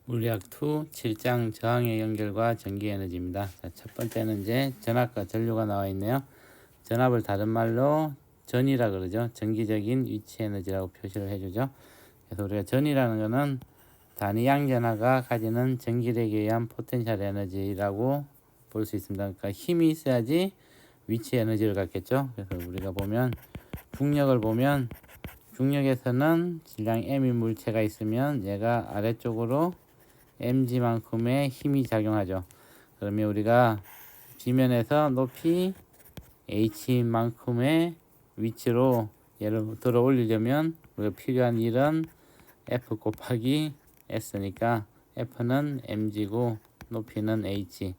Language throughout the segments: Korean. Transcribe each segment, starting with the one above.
물리학 2 7장 저항의 연결과 전기 에너지입니다. 자, 첫 번째는 이제 전압과 전류가 나와 있네요. 전압을 다른 말로 전이라 그러죠. 전기적인 위치 에너지라고 표시를 해주죠. 그래서 우리가 전이라는 것은 단위 양전하가 가지는 전기력에 의한 포텐셜 에너지라고 볼 수 있습니다. 그러니까 힘이 있어야지 위치 에너지를 갖겠죠. 그래서 우리가 보면 중력을 보면 중력에서는 질량 m인 물체가 있으면 얘가 아래쪽으로 mg만큼의 힘이 작용하죠. 그러면 우리가 지면에서 높이 h만큼의 위치로 얘를 들어 올리려면 우리가 필요한 일은 F 곱하기 S니까 F는 mg고 높이는 h.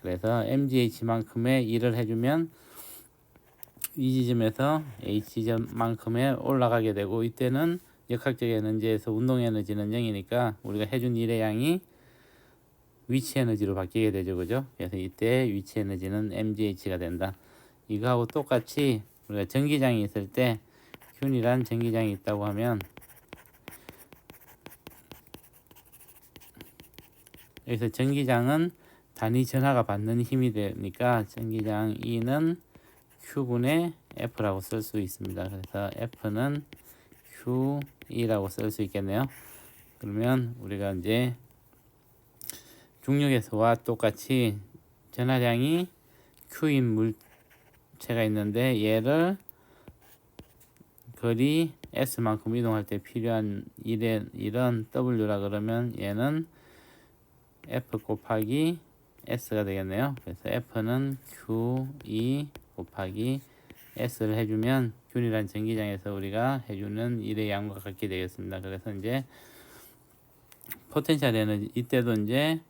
그래서 mgh만큼의 일을 해주면 이 지점에서 h점만큼의 올라가게 되고, 이때는 역학적 에너지에서 운동 에너지는 0이니까 우리가 해준 일의 양이 위치 에너지로 바뀌게 되죠. 그죠? 그래서 이때 위치 에너지는 mgh가 된다. 이거하고 똑같이 우리가 전기장이 있을 때 균이란 전기장이 있다고 하면 여기서 전기장은 단위 전하가 받는 힘이 되니까 전기장 E는 Q분의 F라고 쓸 수 있습니다. 그래서 F는 QE라고 쓸 수 있겠네요. 그러면 우리가 이제 중력에서와 똑같이 전하량이 Q인 물체가 있는데 얘를 거리 S만큼 이동할 때 필요한 일은 W라 그러면 얘는 F 곱하기 S가 되겠네요. 그래서 F는 QE 곱하기 S를 해주면 균이란 전기장에서 우리가 해주는 일의 양과 같게 되겠습니다. 그래서 이제 포텐셜 에너지, 이때도 이제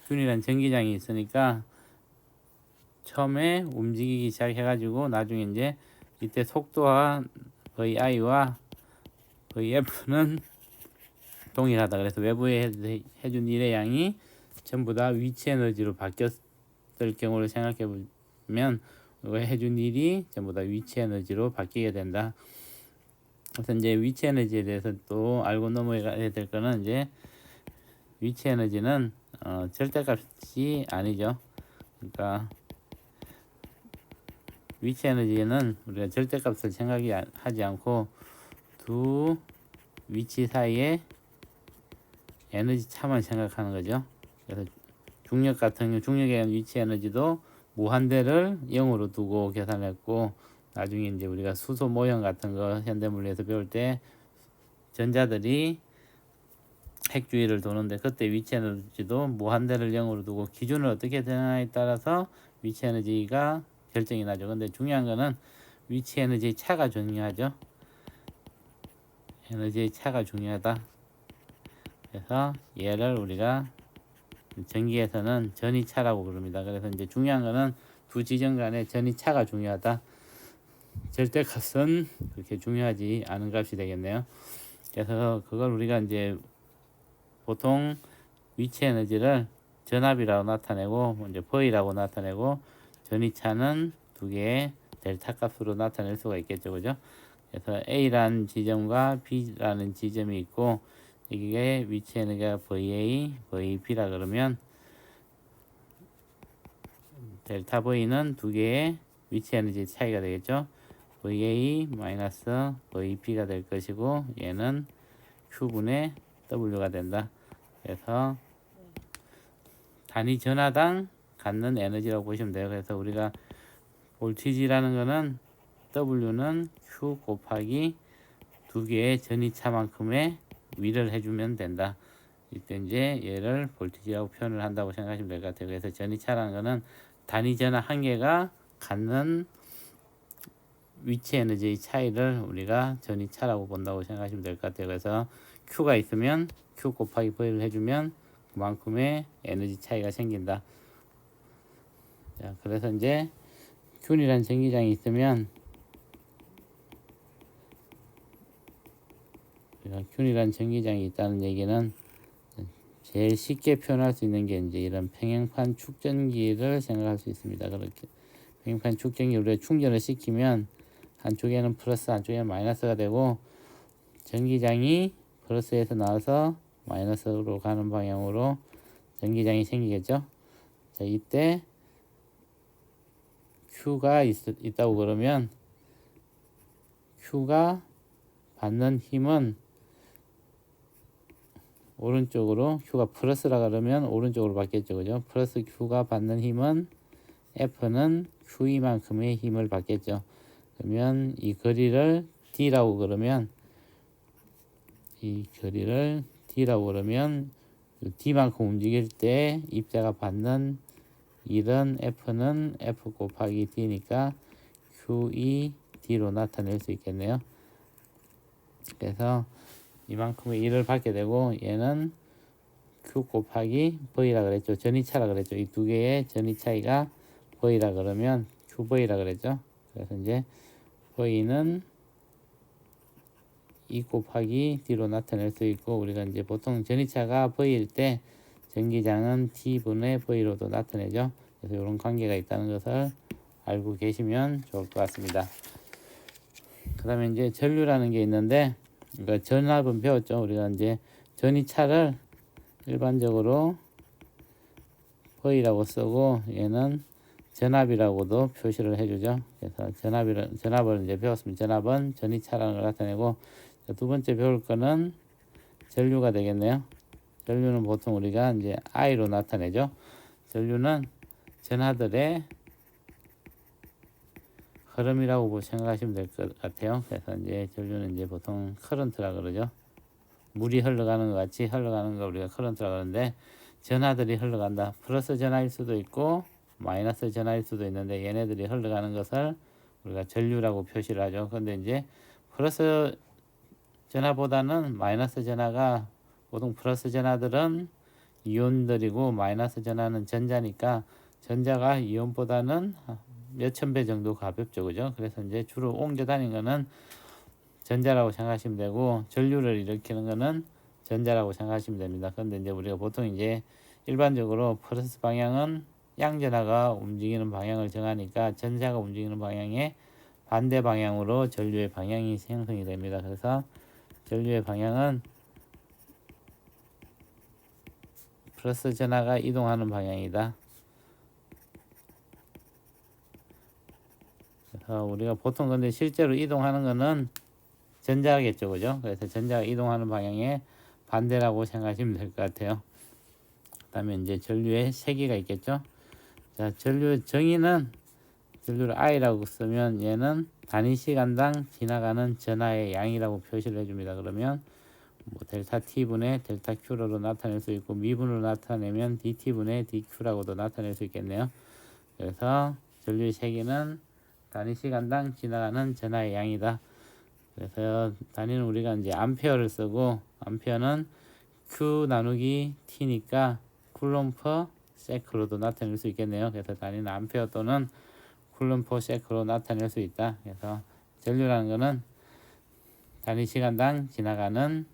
균이란 전기장이 있으니까 처음에 움직이기 시작해가지고 나중에 이제 이때 속도와 거의 I와 거의 F는 동일하다. 그래서 외부에 해준 일의 양이 전부 다 위치 에너지로 바뀌었을 경우를 생각해 보면 해준 일이 전부 다 위치 에너지로 바뀌게 된다. 그래서 이제 위치 에너지에 대해서 또 알고 넘어가야 될 거는 이제 위치 에너지는 절대값이 아니죠. 그러니까 위치 에너지는 우리가 절대값을 생각하지 않고 두 위치 사이에 에너지 차만 생각하는 거죠. 그래서 중력 같은 경우 중력의 위치 에너지도 무한대를 0으로 두고 계산했고, 나중에 이제 우리가 수소 모형 같은 거 현대물리에서 배울 때 전자들이 핵 주위를 도는데 그때 위치 에너지도 무한대를 0으로 두고 기준을 어떻게 되느냐에 따라서 위치 에너지가 결정이 나죠. 근데 중요한 거는 위치 에너지의 차가 중요하죠. 에너지의 차가 중요하다. 그래서 얘를 우리가 전기에서는 전이차라고 부릅니다. 그래서 이제 중요한 거는 두 지점 간의 전이차가 중요하다. 절대값은 그렇게 중요하지 않은 값이 되겠네요. 그래서 그걸 우리가 이제 보통 위치 에너지를 전압이라고 나타내고 이제 V라고 나타내고 전이차는 두 개의 델타 값으로 나타낼 수가 있겠죠. 그죠? 그래서 A라는 지점과 B라는 지점이 있고, 이게 위치 에너지가 VA, VB라 그러면 델타 V는 두 개의 위치 에너지 차이가 되겠죠. VA 마이너스 VB가 될 것이고, 얘는 Q분의 W가 된다. 그래서 단위 전하당 갖는 에너지라고 보시면 돼요. 그래서 우리가 볼티지라는 거는 W는 Q 곱하기 두 개의 전이차만큼의 위를 해주면 된다. 이때 이제 얘를 볼티지라고 표현을 한다고 생각하시면 될 것 같아요. 그래서 전이차라는 거는 단위 전하 한 개가 갖는 위치 에너지의 차이를 우리가 전이차라고 본다고 생각하시면 될 것 같아요. 그래서 Q가 있으면 Q 곱하기 V를 해주면 그만큼의 에너지 차이가 생긴다. 자, 그래서 이제 균이란 전기장이 있으면 균이란 전기장이 있다는 얘기는 제일 쉽게 표현할 수 있는 게 이제 이런 평행판 축전기를 생각할 수 있습니다. 그렇게 평행판 축전기 우리가 충전을 시키면 한쪽에는 플러스 한쪽에는 마이너스가 되고, 전기장이 플러스에서 나와서 마이너스로 가는 방향으로 전기장이 생기겠죠. 자, 이때 Q가 있다고 그러면 Q가 받는 힘은 오른쪽으로, Q가 플러스라 그러면 오른쪽으로 받겠죠. 그죠? 플러스 Q가 받는 힘은 F는 Q이만큼의 힘을 받겠죠. 그러면 이 거리를 D라고 그러면 D만큼 움직일 때 입자가 받는 일은 F는 F 곱하기 D니까 QE D로 나타낼 수 있겠네요. 그래서 이만큼의 일을 받게 되고, 얘는 Q 곱하기 V라 그랬죠. 전위차라 그랬죠. 이 두 개의 전위 차이가 V라 그러면 QV라 그랬죠. 그래서 이제 V는 E 곱하기 D로 나타낼 수 있고, 우리가 이제 보통 전위차가 V일 때 전기장은 T분의 V로도 나타내죠. 그래서 이런 관계가 있다는 것을 알고 계시면 좋을 것 같습니다. 그 다음에 이제 전류라는 게 있는데, 그러니까 전압은 배웠죠. 우리가 이제 전위차를 일반적으로 V라고 쓰고, 얘는 전압이라고도 표시를 해주죠. 그래서 전압을 이제 배웠습니다. 전압은 전위차라는 걸 나타내고, 두 번째 배울 거는 전류가 되겠네요. 전류는 보통 우리가 이제 I로 나타내죠. 전류는 전하들의 흐름이라고 생각하시면 될 것 같아요. 그래서 이제 전류는 이제 보통 커런트라 그러죠. 물이 흘러가는 것 같이 흘러가는 거 우리가 커런트라 그러는데, 전하들이 흘러간다. 플러스 전하일 수도 있고 마이너스 전하일 수도 있는데, 얘네들이 흘러가는 것을 우리가 전류라고 표시를 하죠. 근데 이제 플러스 전하보다는 마이너스 전하가, 보통 플러스 전하들은 이온들이고 마이너스 전하는 전자니까 전자가 이온보다는 몇천 배 정도 가볍죠. 그죠? 그래서 이제 주로 옮겨 다니는 거는 전자라고 생각하시면 되고, 전류를 일으키는 거는 전자라고 생각하시면 됩니다. 그런데 이제 우리가 보통 이제 일반적으로 플러스 방향은 양전하가 움직이는 방향을 정하니까 전자가 움직이는 방향에 반대 방향으로 전류의 방향이 형성이 됩니다. 그래서 전류의 방향은 플러스 전하가 이동하는 방향이다. 그래서 우리가 보통 근데 실제로 이동하는 거는 전자겠죠. 그죠? 그래서 전자가 이동하는 방향에 반대라고 생각하시면 될 것 같아요. 그 다음에 이제 전류의 세기가 있겠죠. 자, 전류 정의는, 전류를 I라고 쓰면 얘는 단위 시간당 지나가는 전하의 양이라고 표시를 해줍니다. 그러면 뭐 델타 T분의 델타 Q로 나타낼 수 있고, 미분으로 나타내면 DT분의 DQ라고도 나타낼 수 있겠네요. 그래서 전류의 세기는 단위 시간당 지나가는 전하의 양이다. 그래서 단위는 우리가 이제 암페어를 쓰고, 암페어는 Q 나누기 T니까 쿨롬 퍼 세크로도 나타낼 수 있겠네요. 그래서 단위는 암페어 또는 쿨롬 퍼 세크로 나타낼 수 있다. 그래서 전류라는 거는 단위 시간당 지나가는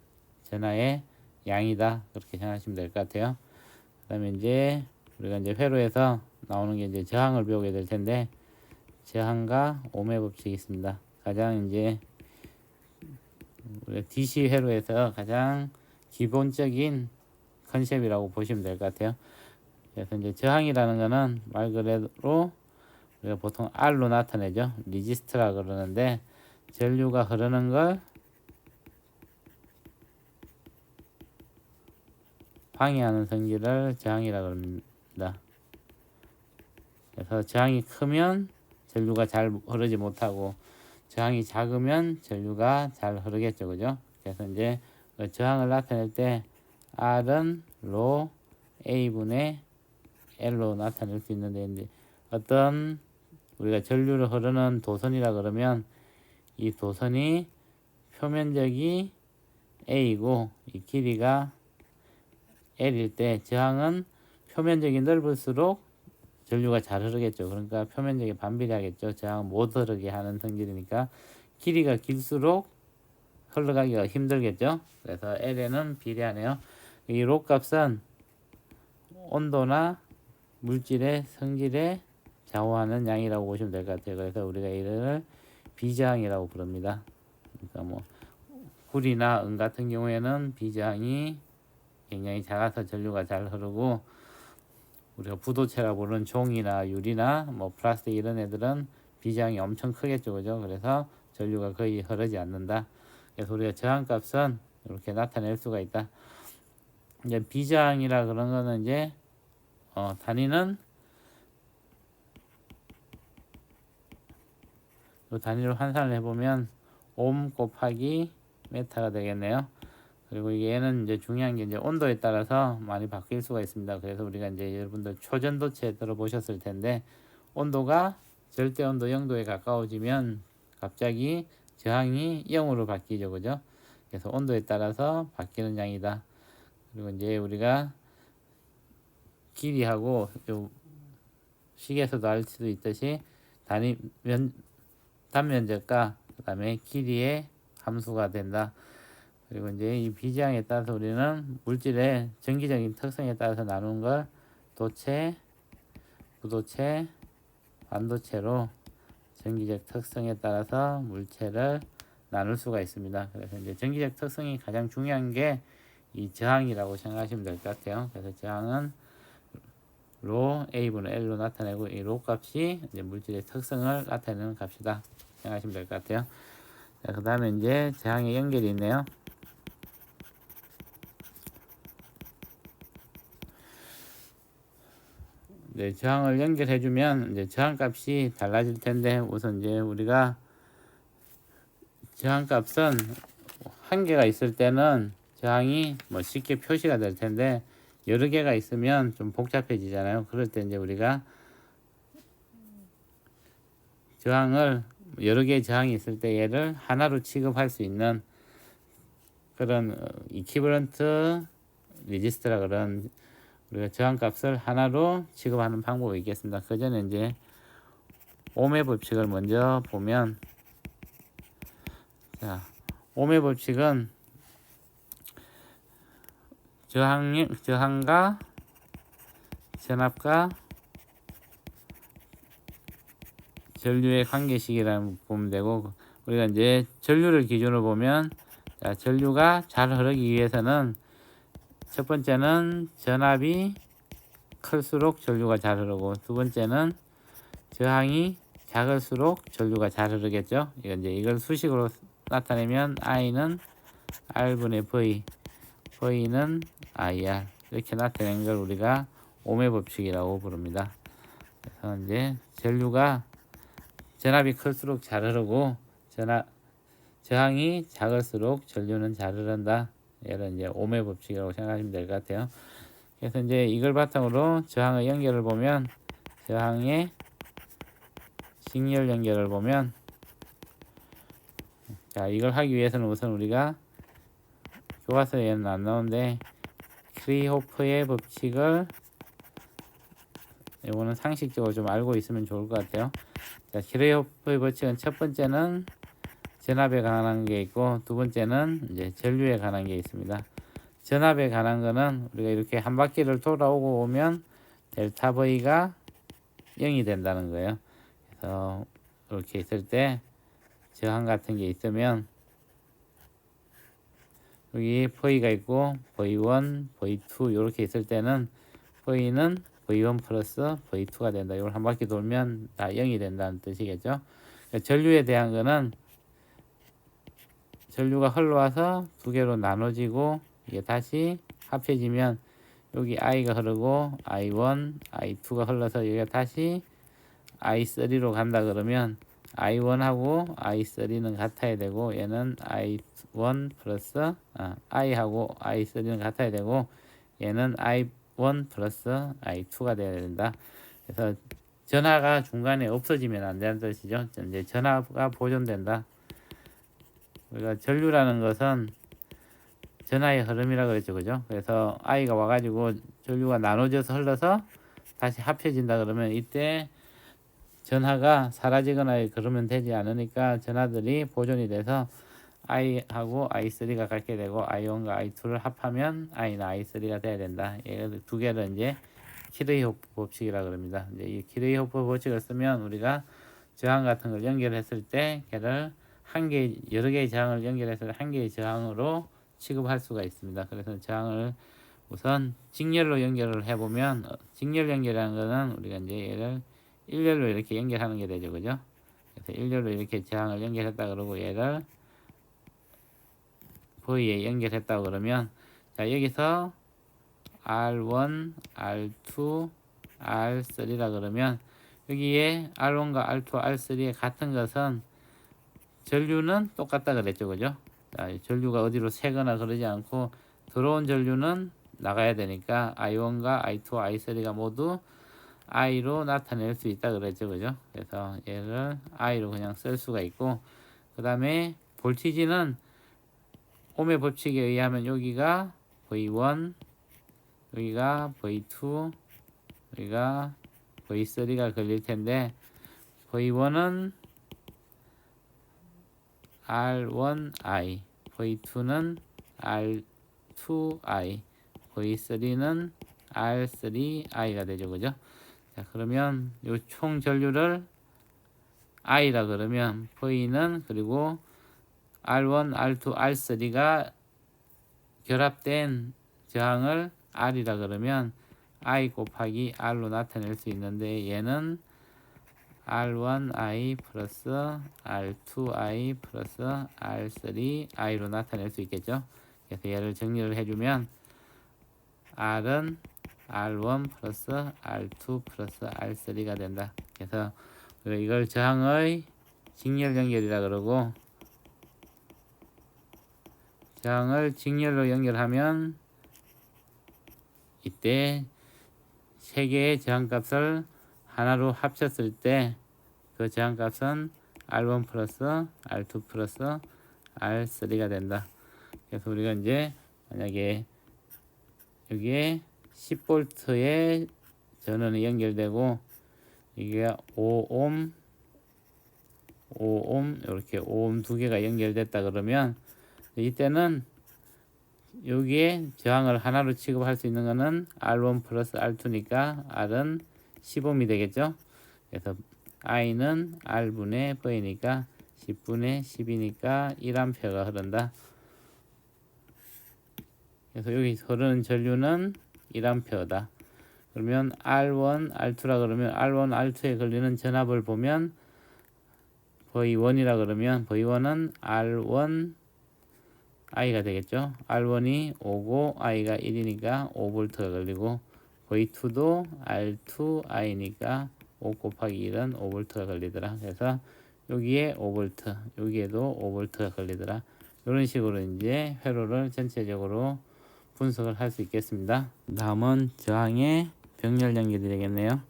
전하의 양이다. 그렇게 생각하시면 될 것 같아요. 그 다음에 이제 우리가 이제 회로에서 나오는 게 이제 저항을 배우게 될 텐데, 저항과 오음의 법칙이 있습니다. 가장 이제 우리가 DC 회로에서 가장 기본적인 컨셉이라고 보시면 될 것 같아요. 그래서 이제 저항이라는 거는 말 그대로 우리가 보통 R로 나타내죠. 리지스트라 그러는데, 전류가 흐르는 걸 방해하는 성질을 저항이라고 합니다. 그래서 저항이 크면 전류가 잘 흐르지 못하고, 저항이 작으면 전류가 잘 흐르겠죠. 그죠? 그래서 이제 저항을 나타낼 때 R은 로 A분의 L로 나타낼 수 있는데, 이제 어떤 우리가 전류를 흐르는 도선이라 그러면 이 도선이 표면적이 A이고 이 길이가 L일 때, 저항은 표면적이 넓을수록 전류가 잘 흐르겠죠. 그러니까 표면적이 반비례하겠죠. 저항은 못 흐르게 하는 성질이니까 길이가 길수록 흘러가기가 힘들겠죠. 그래서 L에는 비례하네요. 이 로 값은 온도나 물질의 성질에 좌우하는 양이라고 보시면 될 것 같아요. 그래서 우리가 이를 비저항이라고 부릅니다. 그러니까 뭐 굴이나 은 같은 경우에는 비저항이 굉장히 작아서 전류가 잘 흐르고, 우리가 부도체라 부르는 종이나 유리나 뭐 플라스틱 이런 애들은 비저항이 엄청 크겠죠, 그죠? 그래서 전류가 거의 흐르지 않는다. 그래서 우리가 저항값은 이렇게 나타낼 수가 있다. 이제 비저항이라 그런 거는 이제 단위는 이 단위로 환산을 해보면 옴 곱하기 메타가 되겠네요. 그리고 얘는 이제 중요한 게 이제 온도에 따라서 많이 바뀔 수가 있습니다. 그래서 우리가 이제 여러분들 초전도체 들어보셨을 텐데, 온도가 절대 온도 0도에 가까워지면 갑자기 저항이 0으로 바뀌죠, 그죠? 그래서 온도에 따라서 바뀌는 양이다. 그리고 이제 우리가 길이하고 요 식에서도 알 수도 있듯이 단면적과 그 다음에 길이의 함수가 된다. 그리고 이제 이 비지항에 따라서 우리는 물질의 전기적인 특성에 따라서 나누는 걸 도체, 부도체, 반도체로 전기적 특성에 따라서 물체를 나눌 수가 있습니다. 그래서 이제 전기적 특성이 가장 중요한 게 이 저항이라고 생각하시면 될 것 같아요. 그래서 저항은 로 A분의 L로 나타내고, 이 로 값이 이제 물질의 특성을 나타내는 값이다 생각하시면 될 것 같아요. 그 다음에 이제 저항의 연결이 있네요. 네, 저항을 연결해주면 이제 저항값이 달라질 텐데, 우선 이제 우리가 저항값은 한 개가 있을 때는 저항이 뭐 쉽게 표시가 될 텐데, 여러 개가 있으면 좀 복잡해지잖아요. 그럴 때 이제 우리가 저항을 여러 개의 저항이 있을 때 얘를 하나로 취급할 수 있는 그런 이퀴벌런트 레지스터라 그런 우리가 저항값을 하나로 취급하는 방법이 있겠습니다. 그 전에 이제 옴의 법칙을 먼저 보면, 자, 옴의 법칙은 저항과 전압과 전류의 관계식이라고 보면 되고, 우리가 이제 전류를 기준으로 보면, 자, 전류가 잘 흐르기 위해서는 첫 번째는 전압이 클수록 전류가 잘 흐르고, 두 번째는 저항이 작을수록 전류가 잘 흐르겠죠. 이걸 수식으로 나타내면 I는 R분의 V, V는 IR 이렇게 나타낸 걸 우리가 옴의 법칙이라고 부릅니다. 그래서 이제 전압이 클수록 잘 흐르고 저항이 작을수록 전류는 잘 흐른다. 얘를 이제 옴의 법칙이라고 생각하시면 될 것 같아요. 그래서 이제 이걸 바탕으로 저항의 연결을 보면, 저항의 직렬 연결을 보면, 자, 이걸 하기 위해서는 우선 우리가 교과서에는 안 나오는데 키르호프의 법칙을, 이거는 상식적으로 좀 알고 있으면 좋을 것 같아요. 자, 키르호프의 법칙은 첫 번째는 전압에 관한 게 있고, 두 번째는 이제 전류에 관한 게 있습니다. 전압에 관한 거는 우리가 이렇게 한 바퀴를 돌아오고 오면 델타 V가 0이 된다는 거예요. 그래서 이렇게 있을 때 저항 같은 게 있으면 여기 V가 있고 V1, V2 이렇게 있을 때는 V는 V1 플러스 V2가 된다. 이걸 한 바퀴 돌면 다 0이 된다는 뜻이겠죠. 전류에 대한 거는 전류가 흘러와서 두 개로 나눠지고, 이게 다시 합해지면 여기 I가 흐르고 I1, I2가 흘러서 여기가 다시 I3로 간다 그러면 I1하고 I3는 같아야 되고, 얘는 I1 플러스 I하고 I3는 같아야 되고, 얘는 I1 플러스 I2가 돼야 된다. 그래서 전하가 중간에 없어지면 안 되는 뜻이죠. 이제 전하가 보존된다. 우리가 전류라는 것은 전하의 흐름이라고 그랬죠, 그죠? 그래서 I가 와가지고 전류가 나눠져서 흘러서 다시 합쳐진다 그러면, 이때 전하가 사라지거나 그러면 되지 않으니까 전하들이 보존이 돼서 I하고 I3가 같게 되고, I1과 I2를 합하면 I나 I3가 돼야 된다. 얘 두 개를 이제 키르호프 법칙이라고 그럽니다. 이제 이 키르호프 법칙을 쓰면 우리가 저항 같은 걸 연결했을 때 걔를 여러 개의 저항을 연결해서 한 개의 저항으로 취급할 수가 있습니다. 그래서 저항을 우선 직렬로 연결을 해보면 직렬 연결이라는 거는 우리가 이제 얘를 일렬로 이렇게 연결하는 게 되죠, 그죠? 그래서 일렬로 이렇게 저항을 연결했다 그러고 얘를 V에 연결했다고 그러면 자 여기서 R1, R2, R3라 그러면 여기에 R1과 R2, R3의 같은 것은 전류는 똑같다 그랬죠, 그죠? 자, 전류가 어디로 새거나 그러지 않고 들어온 전류는 나가야 되니까 I1과 I2, I3가 모두 I로 나타낼 수 있다 그랬죠, 그죠? 그래서 얘를 I로 그냥 쓸 수가 있고 그 다음에 볼티지는 옴의 법칙에 의하면 여기가 V1, 여기가 V2, 여기가 V3가 걸릴 텐데 V1은 R1I, V2는 R2I, V3는 R3I가 되죠, 그죠? 자, 그러면 요 총 전류를 I라 그러면 V는 그리고 R1, R2, R3가 결합된 저항을 R이라 그러면 I 곱하기 R로 나타낼 수 있는데 얘는 R1I 플러스 R2I 플러스 R3I로 나타낼 수 있겠죠. 그래서 얘를 정리를 해주면 R은 R1 플러스 R2 플러스 R3가 된다. 그래서 이걸 저항의 직렬 연결이라 그러고 저항을 직렬로 연결하면 이때 세 개의 저항값을 하나로 합쳤을 때 그 저항값은 R1 플러스 R2 플러스 R3가 된다. 그래서 우리가 이제 만약에 여기에 10V의 전원이 연결되고 이게 5옴 이렇게 5옴 두 개가 연결됐다 그러면 이때는 여기에 저항을 하나로 취급할 수 있는 거는 R1 플러스 R2니까 R은 10옴이 되겠죠. 그래서 I는 R분의 V니까 10분의 10이니까 1A가 흐른다. 그래서 여기 흐르는 전류는 1A다. 그러면 R1, R2라 그러면 R1, R2에 걸리는 전압을 보면 V1이라 그러면 V1은 R1 I가 되겠죠. R1이 5고 I가 1이니까 5V가 걸리고 V2도 R2 I니까 5 곱하기 1은 5V가 걸리더라. 그래서 여기에 5V, 여기에도 5V가 걸리더라. 이런 식으로 이제 회로를 전체적으로 분석을 할 수 있겠습니다. 다음은 저항의 병렬 연결이 되겠네요.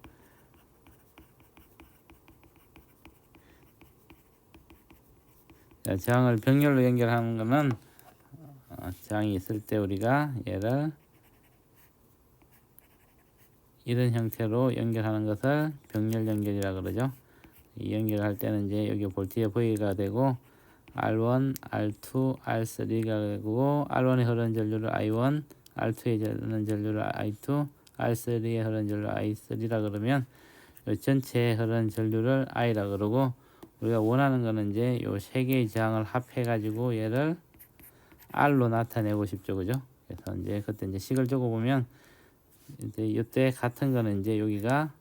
자, 저항을 병렬로 연결하는 것은 저항이 있을 때 우리가 얘를 이런 형태로 연결하는 것을 병렬 연결이라 그러죠. 이 연결할 때는 이제 여기 볼트의 V가 되고 R1, R2, R3가 되고 R1에 흐르는 전류를 I1, R2에 흐르는 전류를 I2, R3에 흐르는 전류를 I3라 그러면 이 전체에 흐르는 전류를 I라 그러고 우리가 원하는 거는 이제 요 세 개의 저항을 합해 가지고 얘를 R로 나타내고 싶죠, 그죠? 그래서 이제 그때 이제 식을 적어 보면 이제 이때 같은 거는 이제 여기가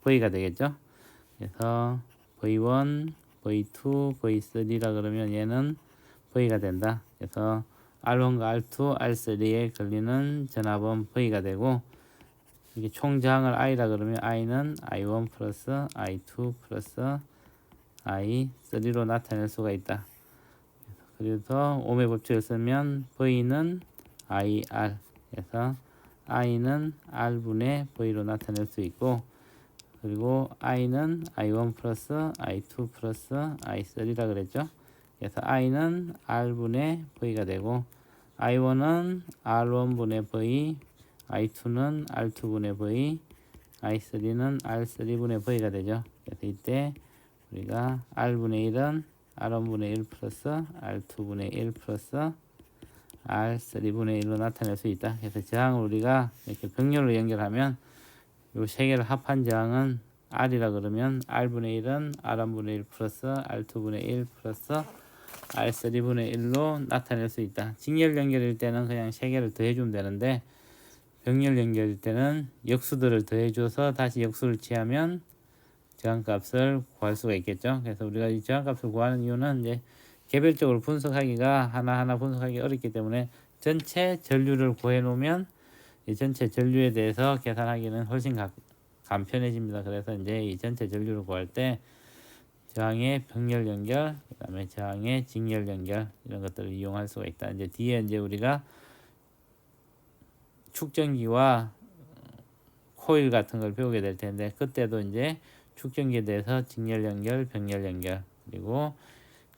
V가 되겠죠. 그래서 V1, V2, V3라 그러면 얘는 V가 된다. 그래서 R1과 R2, R3에 걸리는 전압은 V가 되고 이게 총 저항을 I라 그러면 I는 I1 플러스 I2 플러스 I3로 나타낼 수가 있다. 그래서 옴의 법칙을 쓰면 V는 IR, 그래서 I는 R분의 V로 나타낼 수 있고 그리고 I는 I1 플러스 I2 플러스 I3라 그랬죠. 그래서 I는 R분의 V가 되고 I1은 R1분의 V, I2는 R2분의 V, I3는 R3분의 V가 되죠. 그래서 이때 우리가 R분의 1은 R1분의 1 플러스 R2분의 1 플러스 R3분의 1로 나타낼 수 있다. 그래서 저항을 우리가 이렇게 병렬로 연결하면 요 세 개를 합한 저항은 R이라 그러면 R분의 1은 R1분의 1 플러스 R2분의 1 플러스 R3분의 1로 나타낼 수 있다. 직렬 연결일 때는 그냥 세 개를 더해주면 되는데 병렬 연결일 때는 역수들을 더해줘서 다시 역수를 취하면 저항값을 구할 수가 있겠죠. 그래서 우리가 이 저항값을 구하는 이유는 이제 개별적으로 분석하기가 하나하나 분석하기 어렵기 때문에 전체 전류를 구해 놓으면 이 전체 전류에 대해서 계산하기는 훨씬 간편해집니다. 그래서 이제 이 전체 전류를 구할 때 저항의 병렬 연결, 그다음에 저항의 직렬 연결 이런 것들을 이용할 수가 있다. 이제 뒤에 이제 우리가 축전기와 코일 같은 걸 배우게 될 텐데 그때도 이제 축전기에 대해서 직렬 연결, 병렬 연결 그리고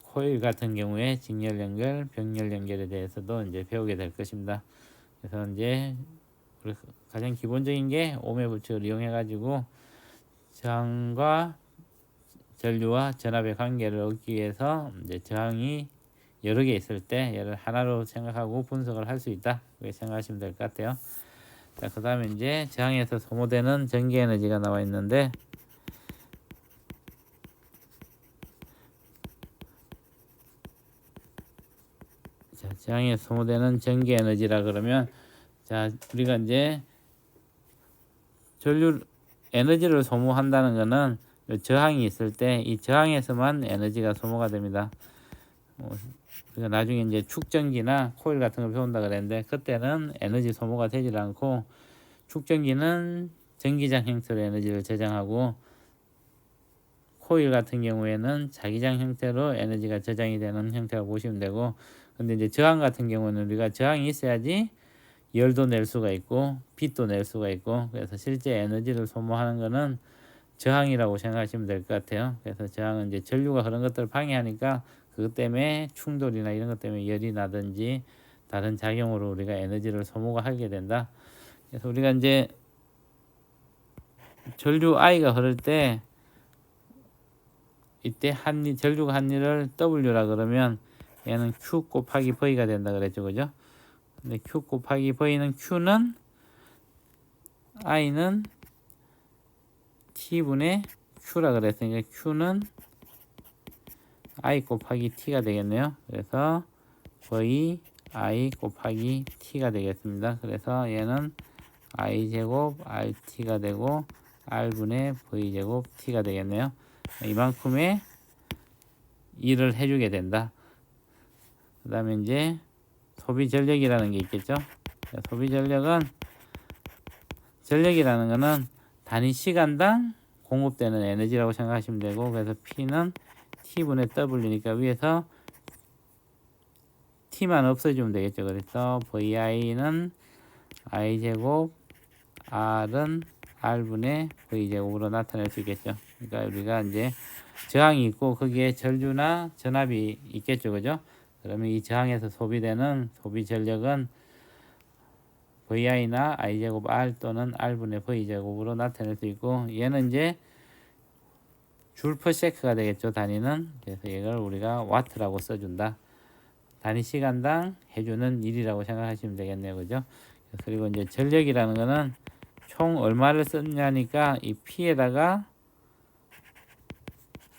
코일 같은 경우에 직렬 연결, 병렬 연결에 대해서도 이제 배우게 될 것입니다. 그래서 이제 가장 기본적인 게 ohm의 법칙을 이용해 가지고 저항과 전류와 전압의 관계를 얻기 위해서 이제 저항이 여러 개 있을 때 얘를 하나로 생각하고 분석을 할 수 있다. 그렇게 생각하시면 될 것 같아요. 자, 그 다음에 이제 저항에서 소모되는 전기 에너지가 나와 있는데 자, 저항에서 소모되는 전기 에너지라 그러면 자, 우리가 이제 전류 에너지를 소모한다는 것은 저항이 있을 때 이 저항에서만 에너지가 소모가 됩니다. 우리가 나중에 이제 축전기나 코일 같은 걸 배운다 그랬는데 그때는 에너지 소모가 되질 않고 축전기는 전기장 형태로 에너지를 저장하고 코일 같은 경우에는 자기장 형태로 에너지가 저장이 되는 형태라고 보시면 되고 근데 이제 저항 같은 경우는 우리가 저항이 있어야지 열도 낼 수가 있고 빛도 낼 수가 있고 그래서 실제 에너지를 소모하는 거는 저항이라고 생각하시면 될 것 같아요. 그래서 저항은 이제 전류가 그런 것들을 방해하니까 그것 때문에 충돌이나 이런 것 때문에 열이 나든지 다른 작용으로 우리가 에너지를 소모가 하게 된다. 그래서 우리가 이제 전류 I가 흐를 때 이때 전류가 한 일을 W라 그러면 얘는 Q 곱하기 V가 된다 그랬죠. 그죠? 근데 Q 곱하기 V는 Q는 I는 T분의 Q라 그랬으니까 Q는 I 곱하기 T가 되겠네요. 그래서 V I 곱하기 T가 되겠습니다. 그래서 얘는 I 제곱 RT가 되고 R분의 V 제곱 T가 되겠네요. 이만큼의 일을 해주게 된다. 그 다음에 이제 소비 전력이라는 게 있겠죠. 소비 전력이라는 거는 단위 시간당 공급되는 에너지라고 생각하시면 되고 그래서 P는 T분의 W니까 위에서 T만 없애주면 되겠죠. 그래서 VI는 I제곱 R은 R분의 V제곱으로 나타낼 수 있겠죠. 그러니까 우리가 이제 저항이 있고 거기에 전류나 전압이 있겠죠. 그죠? 그러면 이 저항에서 소비되는 소비 전력은 VI나 I제곱 R 또는 R분의 V제곱으로 나타낼 수 있고 얘는 이제 줄 퍼세크가 되겠죠. 단위는. 그래서 이걸 우리가 와트라고 써준다. 단위 시간당 해주는 일이라고 생각하시면 되겠네요. 그죠? 그리고 이제 전력이라는 거는 총 얼마를 썼냐니까 이 P에다가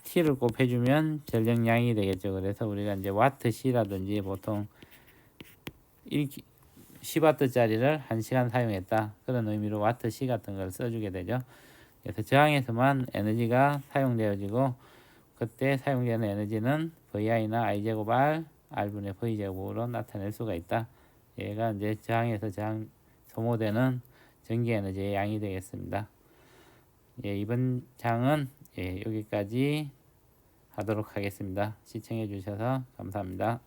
T를 곱해주면 전력량이 되겠죠. 그래서 우리가 이제 와트 C라든지 보통 10W짜리를 1시간 사용했다. 그런 의미로 와트 C 같은 걸 써주게 되죠. 그래서 저항에서만 에너지가 사용되어지고 그때 사용되는 에너지는 VI나 I제곱 R, R분의 V제곱으로 나타낼 수가 있다. 얘가 이제 저항에서 소모되는 전기 에너지의 양이 되겠습니다. 예, 이번 장은 여기까지 하도록 하겠습니다. 시청해 주셔서 감사합니다.